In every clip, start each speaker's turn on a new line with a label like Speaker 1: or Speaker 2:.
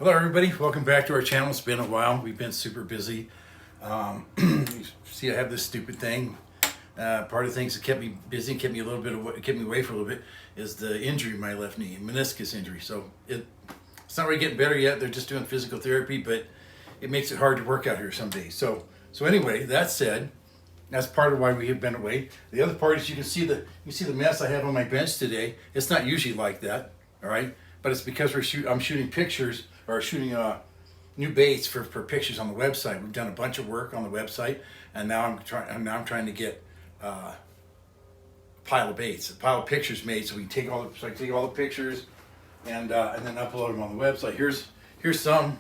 Speaker 1: Hello everybody, welcome back to our channel. It's been a while. We've been super busy. You see, I have this stupid thing. Part of the things that kept me busy and kept me away for a little bit is the injury in my left knee, meniscus injury. So it's not really getting better yet. They're just doing physical therapy, but it makes it hard to work out here some days. So anyway, that said, that's part of why we have been away. The other part is you can see the mess I have on my bench today. It's not usually like that, all right? But it's because I'm shooting pictures or shooting new baits for pictures on the website. We've done a bunch of work on the website, and now I'm trying to get a pile of baits, a pile of pictures made, so we can take all the pictures and then upload them on the website. Here's some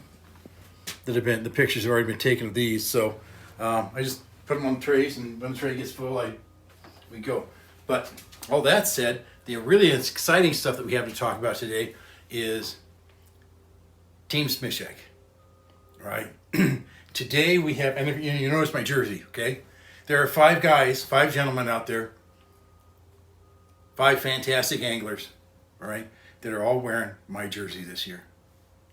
Speaker 1: that have been, the pictures have already been taken of these. So I just put them on the trays, and when the tray gets full, we go. But all that said, the really exciting stuff that we have to talk about today is Team Smisek. All right. Today we have, and you notice my jersey, okay? There are five gentlemen out there, five fantastic anglers, all right, that are all wearing my jersey this year.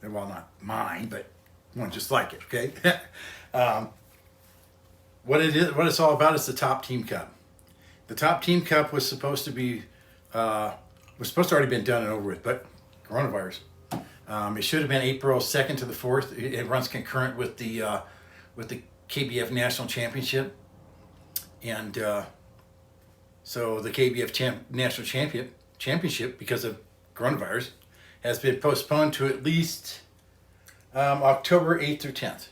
Speaker 1: Well, not mine, but one just like it, okay? What it's all about is the Top Team Cup. The Top Team Cup was supposed to already been done and over with, but coronavirus. It should have been April 2nd to the 4th. It runs concurrent with the KBF National Championship, and so the KBF National Championship, because of coronavirus, has been postponed to at least October 8th through 10th.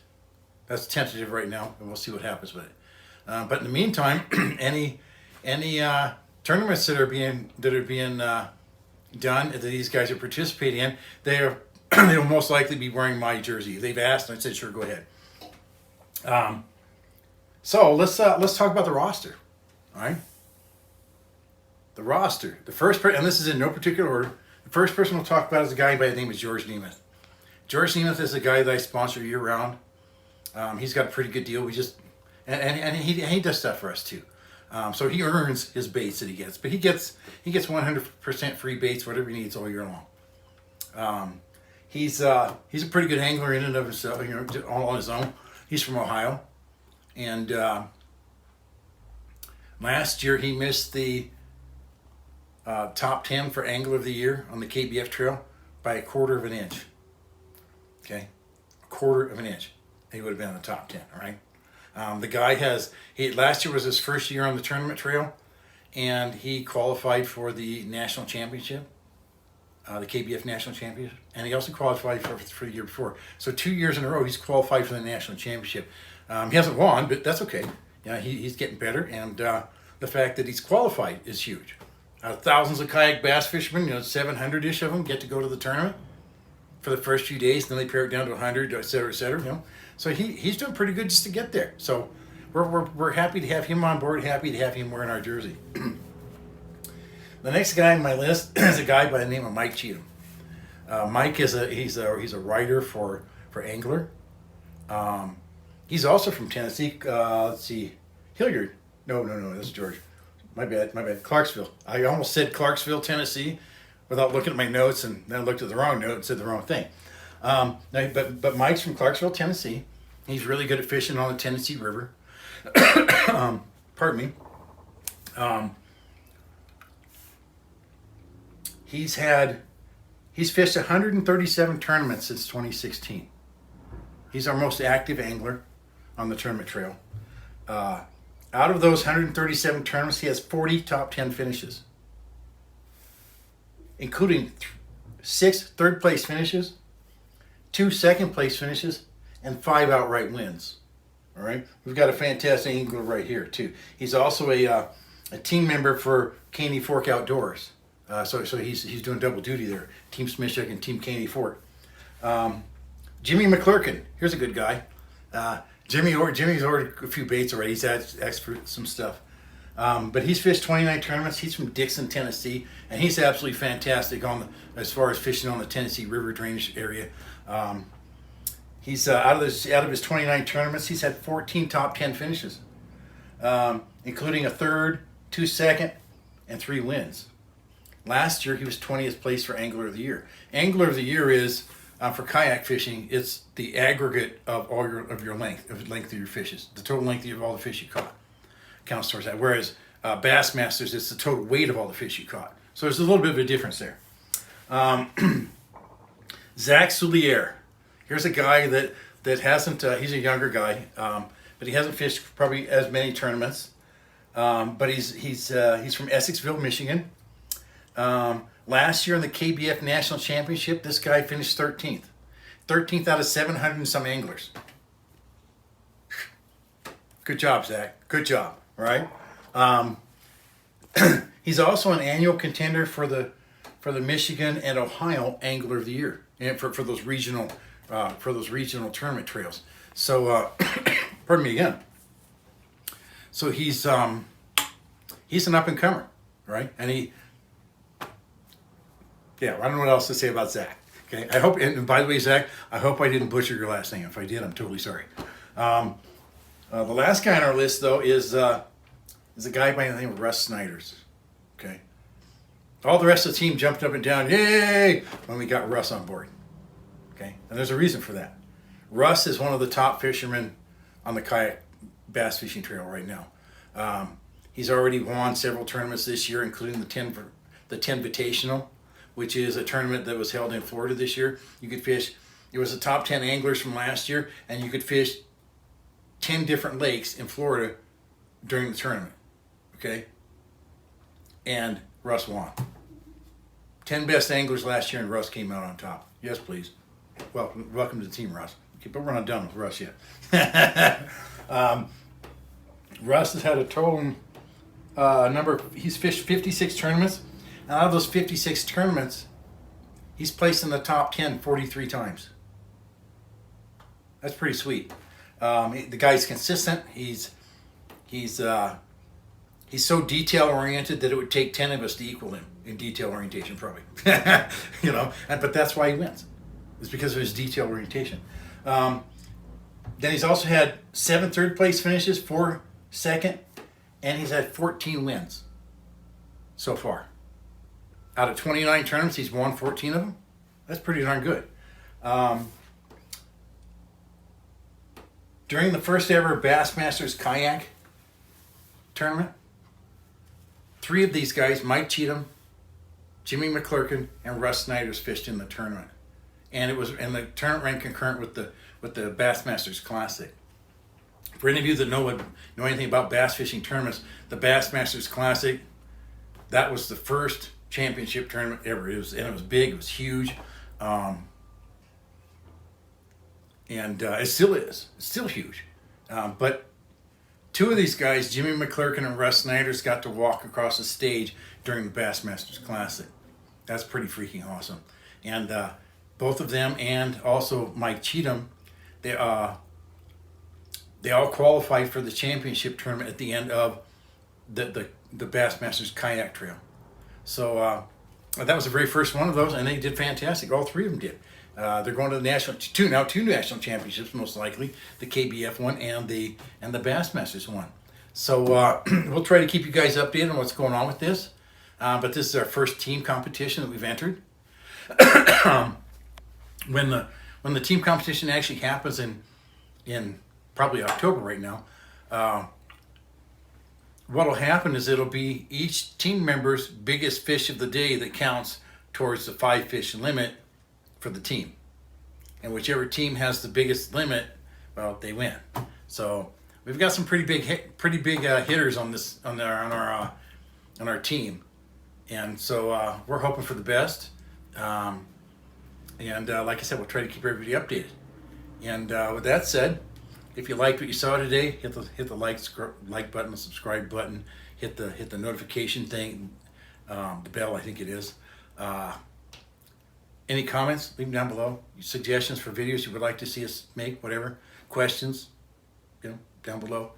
Speaker 1: That's tentative right now, and we'll see what happens with it. But in the meantime, any tournaments that are being done that these guys are participating in, they'll most likely be wearing my jersey. They've asked, and I said, sure, go ahead. So let's talk about the roster. All right. The roster. The first person, and this is in no particular order. The first person we'll talk about is a guy by the name of George Nemeth. George Nemeth is a guy that I sponsor year round. He's got a pretty good deal. And he does stuff for us too. So he earns his baits that he gets, but he gets 100% free baits, whatever he needs all year long. He's a pretty good angler in and of himself, all on his own. He's from Ohio, and last year he missed the top 10 for Angler of the Year on the KBF Trail by a quarter of an inch. Okay, a quarter of an inch. He would have been in the top 10. All right. The guy last year was his first year on the tournament trail, and he qualified for the national championship, the KBF national championship, and he also qualified for the year before. So 2 years in a row, he's qualified for the national championship. He hasn't won, but that's okay. He's getting better, and the fact that he's qualified is huge. Thousands of kayak bass fishermen, 700-ish of them get to go to the tournament for the first few days, then they pare it down to 100, et cetera, et cetera. So he's doing pretty good just to get there. So we're happy to have him on board, happy to have him wearing our jersey. The next guy on my list is a guy by the name of Mike Cheatham. Mike he's a writer for Angler. He's also from Tennessee. Let's see, Hilliard. No, that's George. My bad. Clarksville. I almost said Clarksville, Tennessee, without looking at my notes, and then I looked at the wrong note and said the wrong thing. But Mike's from Clarksville, Tennessee. He's really good at fishing on the Tennessee River. Pardon me. He's fished 137 tournaments since 2016. He's our most active angler on the tournament trail. Out of those 137 tournaments, he has 40 top 10 finishes, including 6 third-place finishes, 2 second-place finishes, and 5 outright wins. All right, we've got a fantastic angler right here too. He's also a team member for Caney Fork Outdoors. So he's doing double duty there, Team Smisek and Team Caney Fork. Jimmy McClurkin, here's a good guy. Jimmy's ordered a few baits already. He's asked for some stuff. But he's fished 29 tournaments. He's from Dixon, Tennessee, and he's absolutely fantastic as far as fishing on the Tennessee River drainage area. He's out of his 29 tournaments, he's had 14 top 10 finishes, including a third, 2 second, and 3 wins. Last year, he was 20th place for Angler of the Year. Angler of the Year is For kayak fishing, it's the aggregate of all your length of your fishes. The total length of all the fish you caught counts towards that. Whereas Bassmasters, it's the total weight of all the fish you caught. So there's a little bit of a difference there. Zach Soulier. Here's a guy that hasn't. He's a younger guy, but he hasn't fished probably as many tournaments. But he's from Essexville, Michigan. Last year in the KBF National Championship, this guy finished 13th. 13th out of 700 and some anglers. Good job, Zach. Good job. Right? He's also an annual contender for the Michigan and Ohio Angler of the Year, and for those regional tournament trails. So, pardon me again. So he's an up and comer, right? And I don't know what else to say about Zach. Okay, I hope. And by the way, Zach, I hope I didn't butcher your last name. If I did, I'm totally sorry. The last guy on our list, though, is a guy by the name of Russ Snyders. Okay, all the rest of the team jumped up and down, yay, when we got Russ on board. Okay, and there's a reason for that. Russ is one of the top fishermen on the kayak bass fishing trail right now. He's already won several tournaments this year, including the 10 Invitational, which is a tournament that was held in Florida this year. You could fish, it was the top 10 anglers from last year, and you could fish 10 different lakes in Florida during the tournament. Okay? And Russ won. 10 best anglers last year, and Russ came out on top. Yes, please. Welcome to the team, Russ. Okay, but we're not done with Russ yet. Russ has had a total he's fished 56 tournaments. And out of those 56 tournaments, he's placed in the top 10 43 times. That's pretty sweet. The guy's consistent. He's so detail oriented that it would take 10 of us to equal him in detail orientation, probably. But that's why he wins. It's because of his detail orientation. Then he's also had 7 third place finishes, 4 second, and he's had 14 wins so far. Out of 29 tournaments, he's won 14 of them. That's pretty darn good. During the first ever Bassmasters kayak tournament, 3 of these guys, Mike Cheatham, Jimmy McClurkin, and Russ Snyders, fished in the tournament. And the tournament ran concurrent with the Bassmasters Classic. For any of you that know anything about bass fishing tournaments, the Bassmasters Classic, that was the first championship tournament ever. It was big, it was huge, and it still is. It's still huge. But 2 of these guys, Jimmy McClurkin and Russ Snyders, got to walk across the stage during the Bassmasters Classic. That's pretty freaking awesome. And both of them, and also Mike Cheatham, they all qualified for the championship tournament at the end of the Bassmasters Kayak Trail. So that was the very first one of those, and they did fantastic. All 3 of them did. They're going to the two national championships, most likely, the KBF one and the Bassmasters one. So we'll try to keep you guys updated on what's going on with this. But this is our first team competition that we've entered. When the team competition actually happens in probably October right now, what'll happen is it'll be each team member's biggest fish of the day that counts towards the 5 fish limit for the team. And whichever team has the biggest limit, well, they win. So we've got some pretty big hitters on our team, and so we're hoping for the best. And like I said, we'll try to keep everybody updated. And with that said, if you liked what you saw today, hit the like button, the subscribe button, hit the notification thing, the bell, I think it is. Any comments? Leave them down below. Suggestions for videos you would like to see us make, whatever. Questions, down below.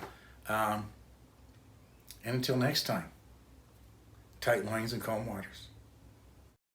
Speaker 1: And until next time, tight lines and calm waters.